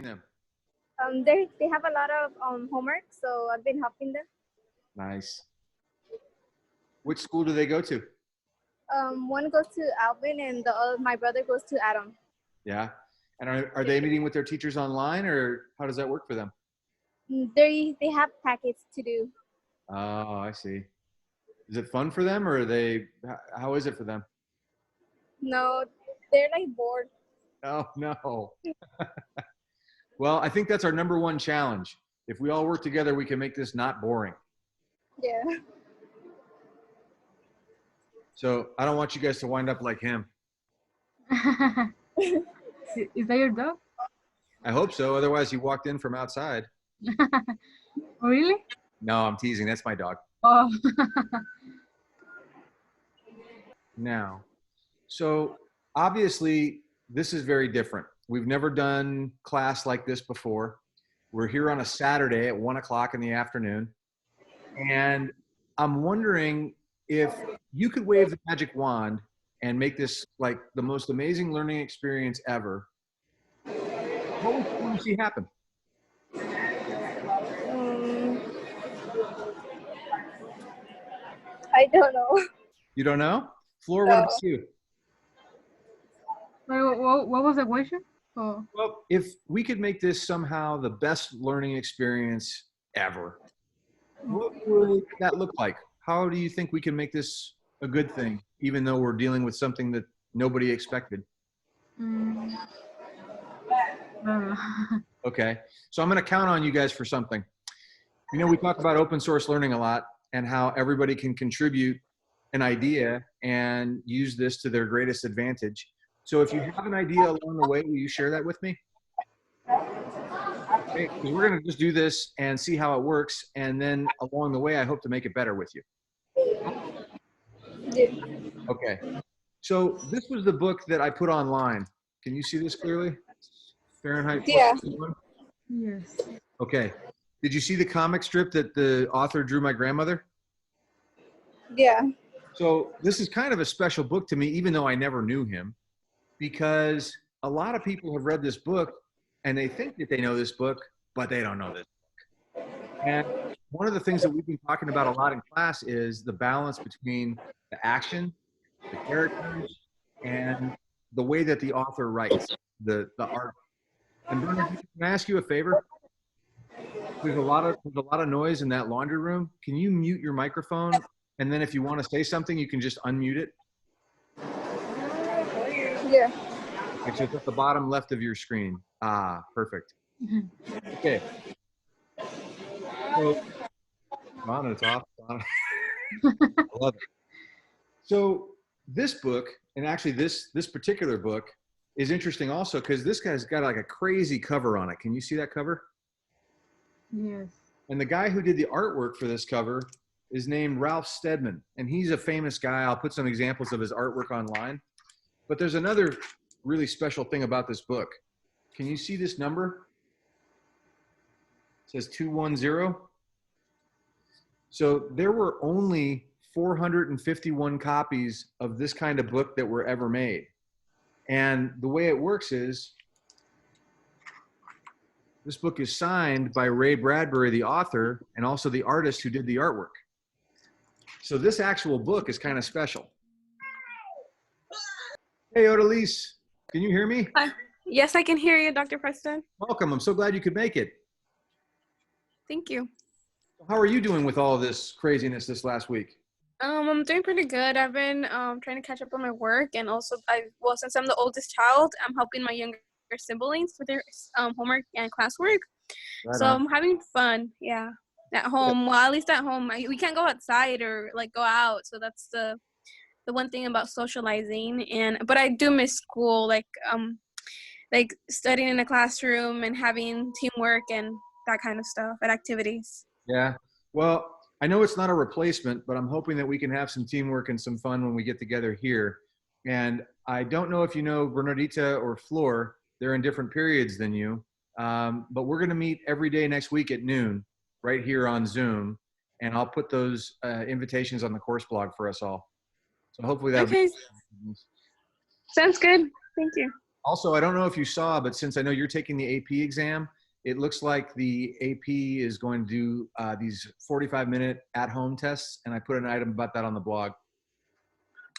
them? They have a lot of homework, so I've been helping them. Nice. Which school do they go to? One goes to Alvin, and my brother goes to Adam. Yeah. And are they meeting with their teachers online, or how does that work for them? They have packets to do. Oh, I see. Is it fun for them, or how is it for them? No, they're like bored. Oh, no. Well, I think that's our number one challenge. If we all work together, we can make this not boring. Yeah. So I don't want you guys to wind up like him. Is that your dog? I hope so. Otherwise, he walked in from outside. Really? No, I'm teasing. That's my dog. Oh. Now, so obviously, this is very different. We've never done class like this before. We're here on a Saturday at 1 o'clock in the afternoon. And I'm wondering if you could wave the magic wand and make this like the most amazing learning experience ever. What would you want to see happen? I don't know. You don't know? Floor, No. what about you? What was the question? Oh. Well, if we could make this somehow the best learning experience ever, what would that look like? How do you think we can make this a good thing, even though we're dealing with something that nobody expected? Okay, so I'm going to count on you guys for something. You know, we talk about open source learning a lot and how everybody can contribute an idea and use this to their greatest advantage. So if you have an idea along the way, will you share that with me? Okay, because we're going to just do this and see how it works. And then along the way, I hope to make it better with you. Yeah. Okay. So this was the book that I put online. Can you see this clearly? Fahrenheit. Yeah. 451? Yes. Okay. Did you see the comic strip that the author drew my grandmother? Yeah. So this is kind of a special book to me, even though I never knew him, because a lot of people have read this book and they think that they know this book, but they don't know this book. And one of the things that we've been talking about a lot in class is the balance between the action, the characters, and the way that the author writes, the art. And Bernard, can I ask you a favor? There's a lot of noise in that laundry room. Can you mute your microphone? And then if you want to say something, you can just unmute it. Yeah. It's just at the bottom left of your screen. Ah, perfect. Okay. So, on, it's off. I love it. So this book, and actually this particular book, is interesting also because this guy's got like a crazy cover on it. Can you see that cover? Yes. And the guy who did the artwork for this cover is named Ralph Steadman, and he's a famous guy. I'll put some examples of his artwork online. But there's another really special thing about this book. Can you see this number? It says 210. So there were only 451 copies of this kind of book that were ever made. And the way it works is this book is signed by Ray Bradbury, the author, and also the artist who did the artwork. So this actual book is kind of special. Hey, Odalise, can you hear me? Yes, I can hear you, Dr. Preston. Welcome. I'm so glad you could make it. Thank you. How are you doing with all of this craziness this last week? I'm doing pretty good. I've been trying to catch up on my work, and also since I'm the oldest child, I'm helping my younger siblings with their homework and classwork. Right so on. I'm having fun. Yeah, at home. Well, at least at home, we can't go outside or like go out. So that's the one thing about socializing. But I do miss school, like studying in a classroom and having teamwork and that kind of stuff at activities. Yeah. Well, I know it's not a replacement, but I'm hoping that we can have some teamwork and some fun when we get together here. And I don't know if you know Bernardita or Flor, they're in different periods than you, but we're going to meet every day next week at noon right here on Zoom. And I'll put those invitations on the course blog for us all. So hopefully that'll Okay. be. Sounds good. Thank you. Also, I don't know if you saw, but since I know you're taking the AP exam, it looks like the AP is going to do these 45-minute at-home tests, and I put an item about that on the blog.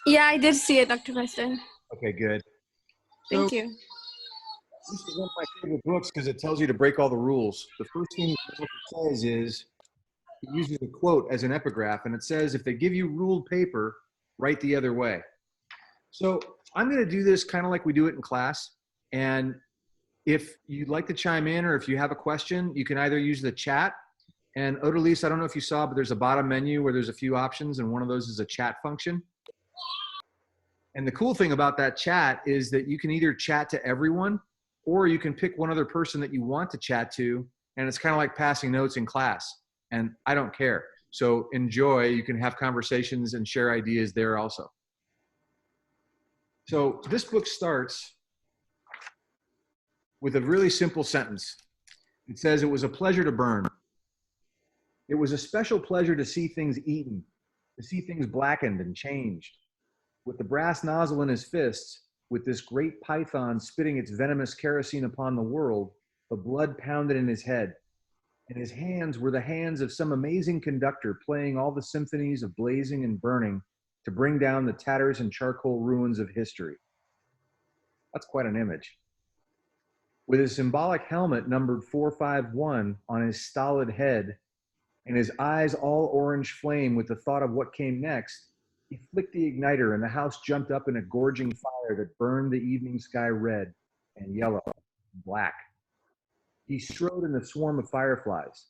Yeah, I did see it, Dr. Preston. Okay, good. Thank So, you. this is one of my favorite books because it tells you to break all the rules. The first thing the book says is, it uses a quote as an epigraph, and it says, if they give you ruled paper, write the other way. So I'm going to do this kind of like we do it in class. And if you'd like to chime in or if you have a question, you can either use the chat. And Odalise, I don't know if you saw, but there's a bottom menu where there's a few options, and one of those is a chat function. And the cool thing about that chat is that you can either chat to everyone, or you can pick one other person that you want to chat to, and it's kind of like passing notes in class. And I don't care. So enjoy. You can have conversations and share ideas there also. So this book starts with a really simple sentence. It says, it was a pleasure to burn. It was a special pleasure to see things eaten, to see things blackened and changed. With the brass nozzle in his fists, with this great python spitting its venomous kerosene upon the world, the blood pounded in his head. And his hands were the hands of some amazing conductor playing all the symphonies of blazing and burning to bring down the tatters and charcoal ruins of history. That's quite an image. With his symbolic helmet numbered 451 on his stolid head, and his eyes all orange flame with the thought of what came next, he flicked the igniter and the house jumped up in a gorging fire that burned the evening sky red and yellow and black. He strode in the swarm of fireflies.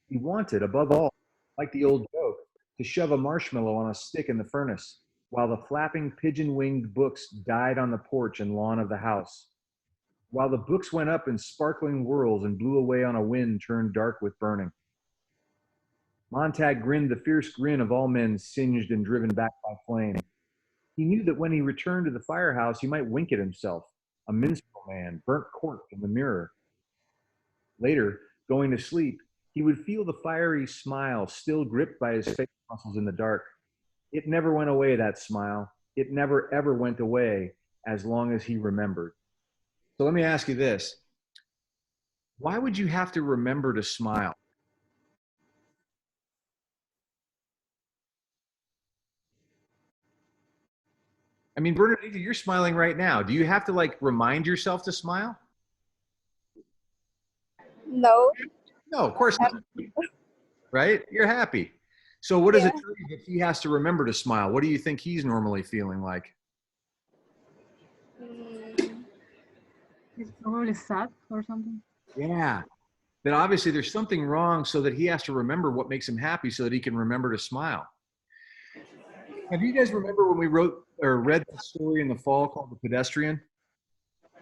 He wanted, above all, like the old joke, to shove a marshmallow on a stick in the furnace, while the flapping pigeon-winged books died on the porch and lawn of the house. While the books went up in sparkling whirls and blew away on a wind turned dark with burning. Montag grinned the fierce grin of all men singed and driven back by flame. He knew that when he returned to the firehouse, he might wink at himself, a minstrel man, burnt cork in the mirror. Later, going to sleep, he would feel the fiery smile still gripped by his face muscles in the dark. It never went away, that smile. It never, ever went away as long as he remembered. So let me ask you this. Why would you have to remember to smile? I mean, Bernadette, you're smiling right now. Do you have to like remind yourself to smile? No. No, of course not. Right? You're happy. So what does it tell you that he has to remember to smile? What do you think he's normally feeling like? It's probably sad or something. Yeah. That obviously there's something wrong so that he has to remember what makes him happy so that he can remember to smile. Have you guys remember when we wrote or read the story in the fall called The Pedestrian?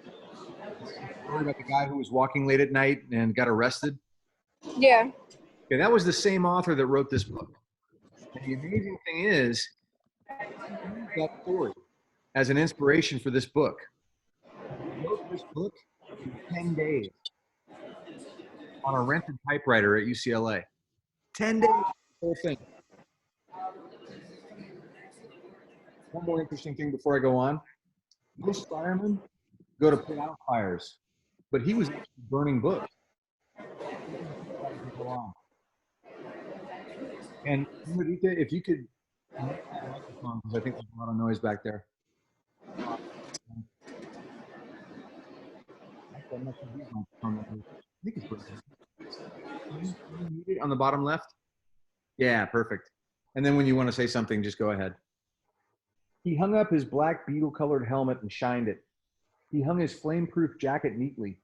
The story about the guy who was walking late at night and got arrested? Yeah. Okay, that was the same author that wrote this book. And the amazing thing is, he used that story as an inspiration for this book. He wrote this book in 10 days on a rented typewriter at UCLA. 10 days, the whole thing. One more interesting thing before I go on. Most firemen go to put out fires, but he was actually burning books. And Marita, if you could, because I think there's a lot of noise back there. I think it's pretty good. Can you mute it on the bottom left? Yeah, perfect. And then when you want to say something, just go ahead. He hung up his black beetle-colored helmet and shined it. He hung his flame-proof jacket neatly.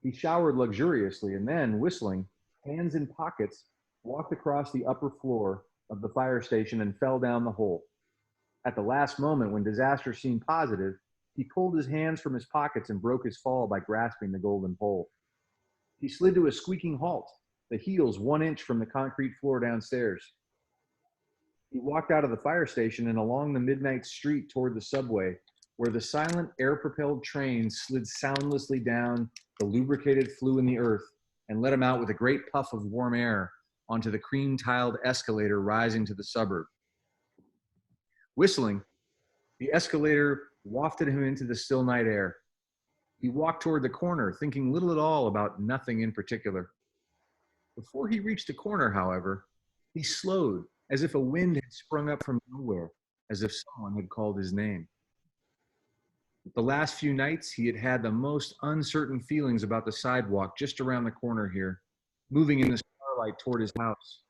He showered luxuriously and then, whistling, hands in pockets, walked across the upper floor of the fire station and fell down the hole. At the last moment, when disaster seemed positive, he pulled his hands from his pockets and broke his fall by grasping the golden pole. He slid to a squeaking halt, the heels 1 inch from the concrete floor downstairs. He walked out of the fire station and along the midnight street toward the subway, where the silent air-propelled train slid soundlessly down the lubricated flue in the earth and let him out with a great puff of warm air onto the cream-tiled escalator rising to the suburb. Whistling, the escalator wafted him into the still night air. He walked toward the corner, thinking little at all about nothing in particular. Before he reached the corner, however, he slowed, as if a wind had sprung up from nowhere, as if someone had called his name. The last few nights, he had had the most uncertain feelings about the sidewalk just around the corner here, moving in the starlight toward his house.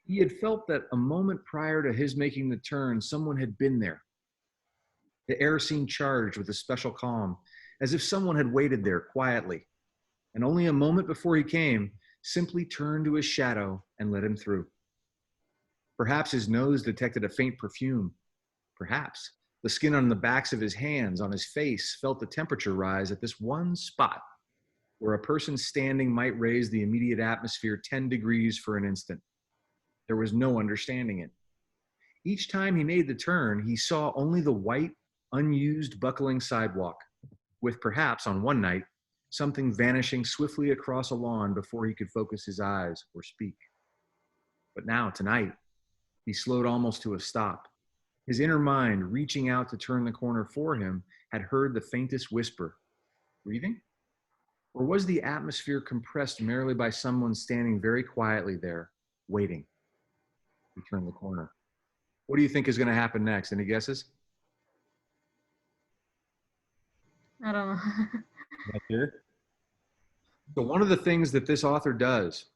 He had felt that a moment prior to his making the turn, someone had been there. The air seemed charged with a special calm, as if someone had waited there quietly, and only a moment before he came, simply turned to his shadow and let him through. Perhaps his nose detected a faint perfume. Perhaps the skin on the backs of his hands, on his face, felt the temperature rise at this one spot where a person standing might raise the immediate atmosphere 10 degrees for an instant. There was no understanding it. Each time he made the turn, he saw only the white, unused, buckling sidewalk, with perhaps, on one night, something vanishing swiftly across a lawn before he could focus his eyes or speak. But now, tonight, he slowed almost to a stop. His inner mind, reaching out to turn the corner for him, had heard the faintest whisper. Breathing? Or was the atmosphere compressed merely by someone standing very quietly there, waiting? He turned the corner. What do you think is going to happen next? Any guesses? I don't know. Not here. So one of the things that this author does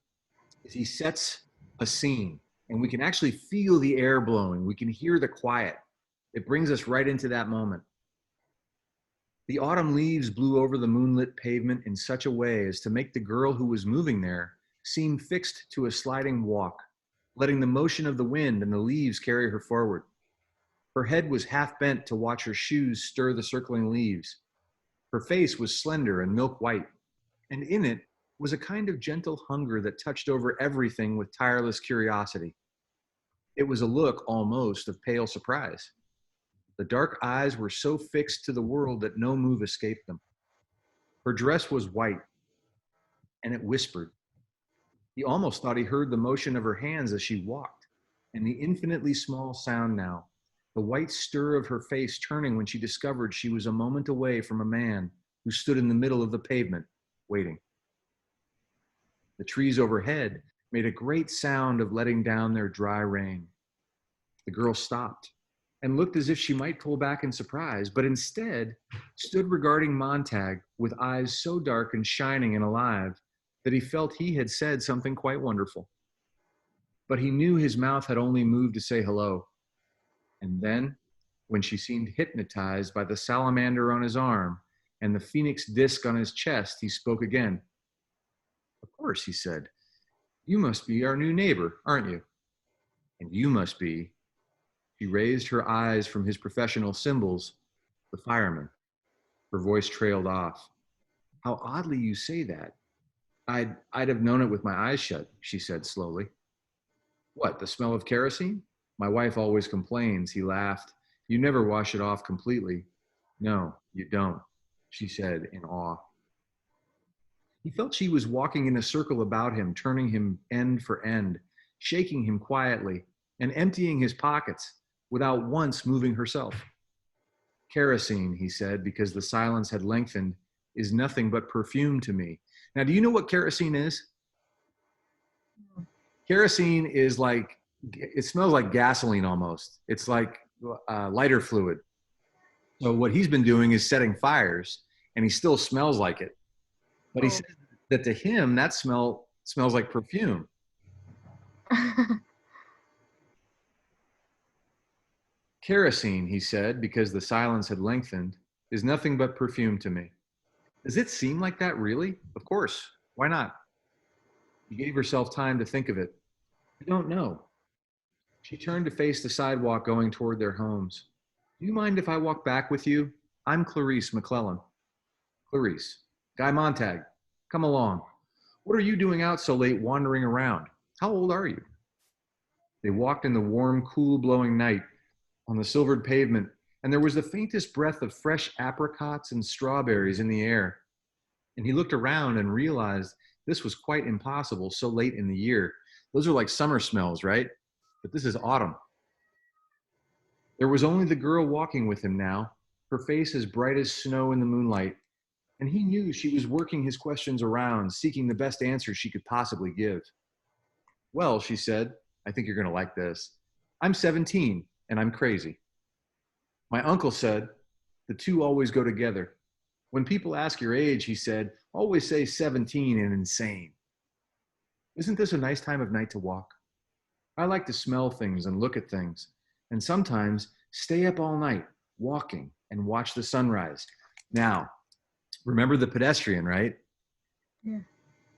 is he sets a scene, and we can actually feel the air blowing. We can hear the quiet. It brings us right into that moment. The autumn leaves blew over the moonlit pavement in such a way as to make the girl who was moving there seem fixed to a sliding walk, letting the motion of the wind and the leaves carry her forward. Her head was half bent to watch her shoes stir the circling leaves. Her face was slender and milk white, and in it was a kind of gentle hunger that touched over everything with tireless curiosity. It was a look almost of pale surprise. The dark eyes were so fixed to the world that no move escaped them. Her dress was white, and it whispered. He almost thought he heard the motion of her hands as she walked, and the infinitely small sound now, the white stir of her face turning when she discovered she was a moment away from a man who stood in the middle of the pavement, waiting. The trees overhead made a great sound of letting down their dry rain. The girl stopped and looked as if she might pull back in surprise, but instead stood regarding Montag with eyes so dark and shining and alive that he felt he had said something quite wonderful. But he knew his mouth had only moved to say hello. And then, when she seemed hypnotized by the salamander on his arm and the phoenix disc on his chest, he spoke again. Of course, he said. You must be our new neighbor, aren't you? And you must be. She raised her eyes from his professional symbols, the fireman. Her voice trailed off. How oddly you say that. I'd have known it with my eyes shut, she said slowly. What, the smell of kerosene? My wife always complains, he laughed. You never wash it off completely. No, you don't, she said in awe. He felt she was walking in a circle about him, turning him end for end, shaking him quietly, and emptying his pockets without once moving herself. Kerosene, he said, because the silence had lengthened, is nothing but perfume to me. Now, do you know what kerosene is? Kerosene is like, it smells like gasoline almost. It's like lighter fluid. So what he's been doing is setting fires, and he still smells like it. But he says that to him, that smell smells like perfume. Kerosene, he said, because the silence had lengthened, is nothing but perfume to me. Does it seem like that, really? Of course. Why not? She gave herself time to think of it. I don't know. She turned to face the sidewalk going toward their homes. Do you mind if I walk back with you? I'm Clarice McClellan. Clarice. Guy Montag. Come along. What are you doing out so late wandering around? How old are you? They walked in the warm, cool-blowing night on the silvered pavement, and there was the faintest breath of fresh apricots and strawberries in the air. And he looked around and realized this was quite impossible so late in the year. Those are like summer smells, right? But this is autumn. There was only the girl walking with him now, her face as bright as snow in the moonlight, and he knew she was working his questions around, seeking the best answers she could possibly give. Well, she said, I think you're going to like this. I'm 17 and I'm crazy. My uncle said, the two always go together. When people ask your age, he said, always say 17 and insane. Isn't this a nice time of night to walk? I like to smell things and look at things, and sometimes stay up all night walking and watch the sunrise. Now, remember the pedestrian, right? Yeah.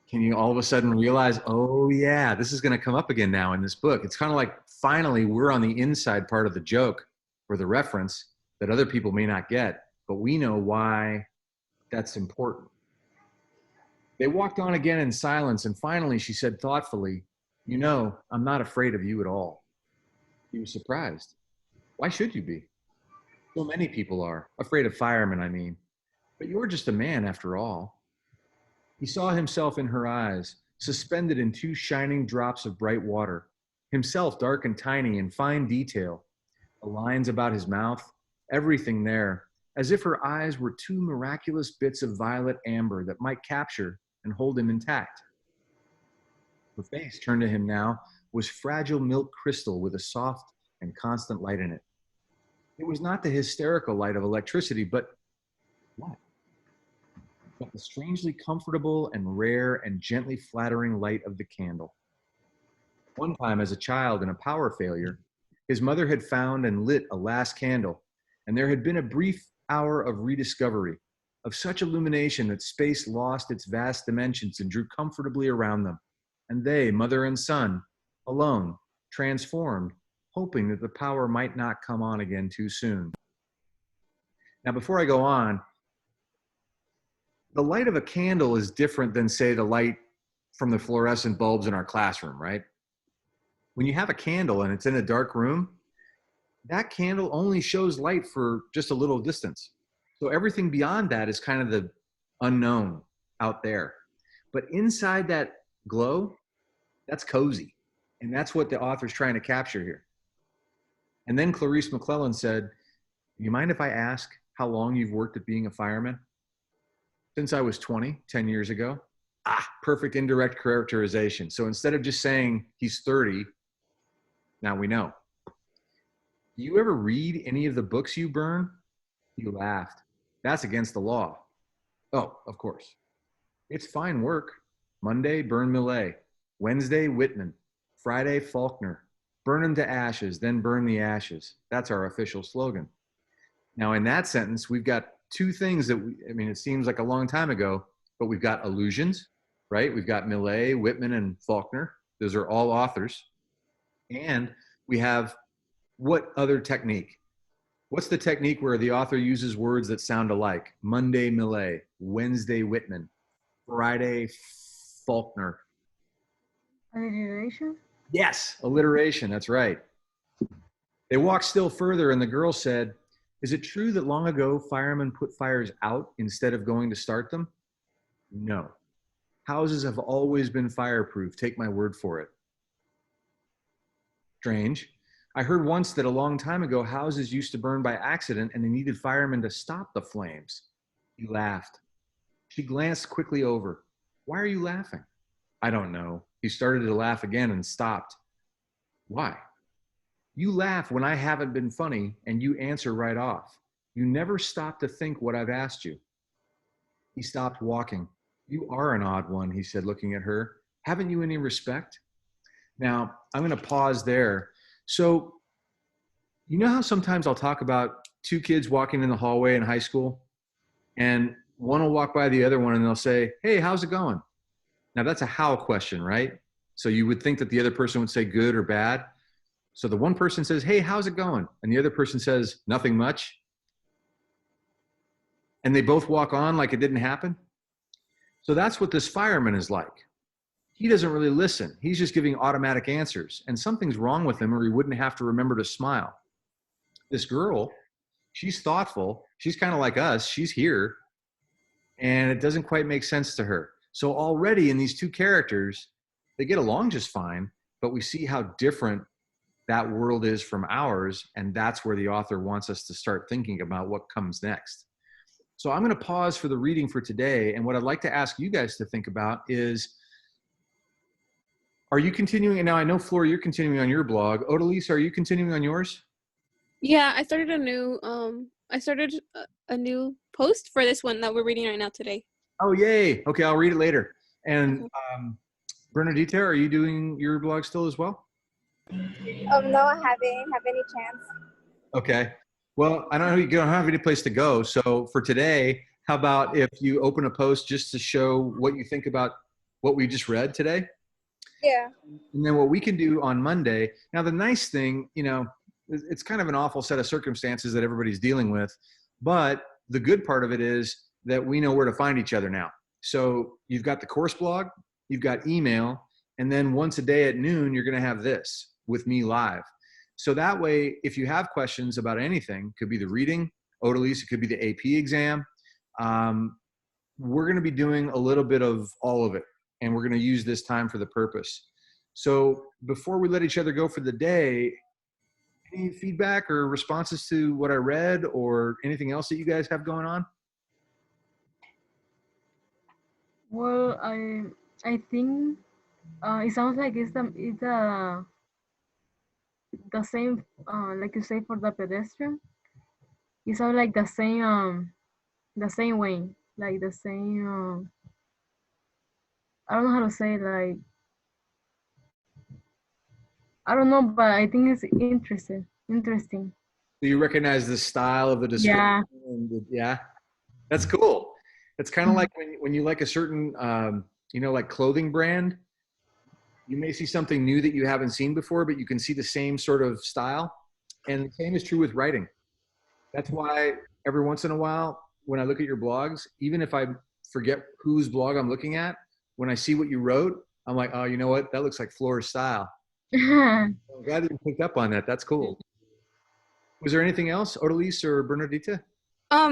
Can you all of a sudden realize, oh yeah, this is going to come up again now in this book? It's kind of like finally we're on the inside part of the joke or the reference that other people may not get, but we know why that's important. They walked on again in silence, and finally she said thoughtfully, you know, I'm not afraid of you at all. He was surprised. Why should you be? So many people are. Afraid of firemen, I mean. But you're just a man after all. He saw himself in her eyes, suspended in two shining drops of bright water, himself dark and tiny in fine detail, the lines about his mouth, everything there, as if her eyes were two miraculous bits of violet amber that might capture and hold him intact. Her face, turned to him now, was fragile milk crystal with a soft and constant light in it. It was not the hysterical light of electricity, but what? But the strangely comfortable and rare and gently flattering light of the candle. One time as a child in a power failure, his mother had found and lit a last candle, and there had been a brief hour of rediscovery, of such illumination that space lost its vast dimensions and drew comfortably around them. And they, mother and son, alone, transformed, hoping that the power might not come on again too soon. Now, before I go on, the light of a candle is different than, say, the light from the fluorescent bulbs in our classroom, right? When you have a candle and it's in a dark room, that candle only shows light for just a little distance. So everything beyond that is kind of the unknown out there. But inside that glow, that's cozy. And that's what the author's trying to capture here. And then Clarice McClellan said, you mind if I ask how long you've worked at being a fireman? Since I was 20, 10 years ago. Perfect indirect characterization. So instead of just saying he's 30, now we know. Do you ever read any of the books you burn? You laughed. That's against the law. Oh, of course. It's fine work. Monday, burn Millet. Wednesday, Whitman. Friday, Faulkner. Burn them to ashes, then burn the ashes. That's our official slogan. Now, in that sentence, we've got two things that it seems like a long time ago, but we've got allusions, right? We've got Millet, Whitman, and Faulkner. Those are all authors. And we have what other technique? What's the technique where the author uses words that sound alike? Monday, Millet. Wednesday, Whitman. Friday, Faulkner. Alliteration? Yes, alliteration, that's right. They walked still further and the girl said, is it true that long ago firemen put fires out instead of going to start them? No. Houses have always been fireproof, take my word for it. Strange. I heard once that a long time ago houses used to burn by accident and they needed firemen to stop the flames. He laughed. She glanced quickly over. Why are you laughing? I don't know. He started to laugh again and stopped. Why? You laugh when I haven't been funny and you answer right off. You never stop to think what I've asked you. He stopped walking. You are an odd one, he said, looking at her. Haven't you any respect? Now, I'm going to pause there. So, you know how sometimes I'll talk about two kids walking in the hallway in high school and one will walk by the other one and they'll say, hey, how's it going? Now that's a how question, right? So you would think that the other person would say good or bad. So the one person says, hey, how's it going? And the other person says, nothing much. And they both walk on like it didn't happen. So that's what this fireman is like. He doesn't really listen. He's just giving automatic answers. And something's wrong with him or he wouldn't have to remember to smile. This girl, she's thoughtful. She's kind of like us. She's here. And it doesn't quite make sense to her. So already in these two characters, they get along just fine, but we see how different that world is from ours, and that's where the author wants us to start thinking about what comes next. So I'm going to pause for the reading for today, and what I'd like to ask you guys to think about is, are you continuing? And now I know, Flora, you're continuing on your blog. Odalise, are you continuing on yours? Yeah, I started a new post for this one that we're reading right now today. Oh, yay. Okay, I'll read it later. And Okay. Bernadita, are you doing your blog still as well? No, I haven't have any chance. Okay. Well, I don't know, you don't have any place to go. So for today, how about if you open a post just to show what you think about what we just read today? Yeah. And then what we can do on Monday. Now, the nice thing, you know, it's kind of an awful set of circumstances that everybody's dealing with, but the good part of it is that we know where to find each other now. So you've got the course blog, you've got email, and then once a day at noon, you're going to have this with me live. So that way, if you have questions about anything, could be the reading, Odalise, it could be the AP exam. We're going to be doing a little bit of all of it, and we're going to use this time for the purpose. So before we let each other go for the day, any feedback or responses to what I read or anything else that you guys have going on? Well, I think it sounds like it's the same like you say for the pedestrian. It sounds like the same way, like the same. I don't know how to say, like, I don't know, but I think it's interesting. Do you recognize the style of the description? Yeah. Yeah, that's cool. It's kind of like when you like a certain, you know, like clothing brand, you may see something new that you haven't seen before, but you can see the same sort of style. And the same is true with writing. That's why every once in a while, when I look at your blogs, even if I forget whose blog I'm looking at, when I see what you wrote, I'm like, oh, you know what? That looks like Flora's style. I'm glad that you picked up on that. That's cool. Was there anything else, Odalise or Bernadita?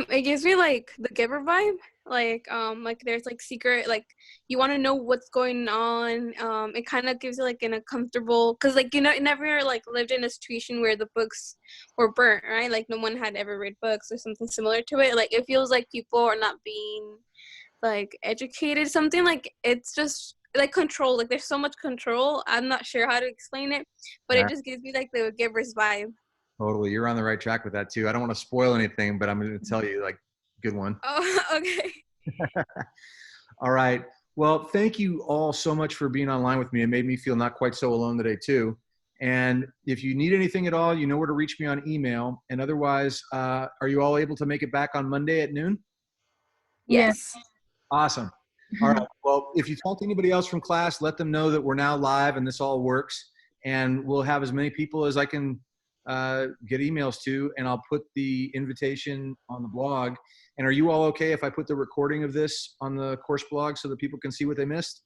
It gives me like the Giver vibe. Like there's like secret, like you want to know what's going on. It kind of gives you like in a comfortable, cause like, you know, it never like lived in a situation where the books were burnt, right? Like no one had ever read books or something similar to it. Like it feels like people are not being like educated, something like it's just like control. Like there's so much control. I'm not sure how to explain it, but Yeah. it just gives me like the Giver's vibe. Totally. You're on the right track with that too. I don't want to spoil anything, but I'm going to tell you, like, good one. Oh, okay. All right. Well, thank you all so much for being online with me. It made me feel not quite so alone today too. And if you need anything at all, you know where to reach me on email. And otherwise, are you all able to make it back on Monday at noon? Yes. Awesome. All right. Well, if you talk to anybody else from class, let them know that we're now live and this all works. And we'll have as many people as I can get emails to, and I'll put the invitation on the blog. And are you all okay if I put the recording of this on the course blog so that people can see what they missed?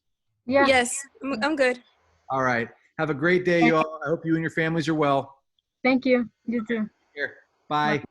Yeah. Yes, I'm good. All right. Have a great day, you all. I hope you and your families are well. Thank you. You too. Here. Bye.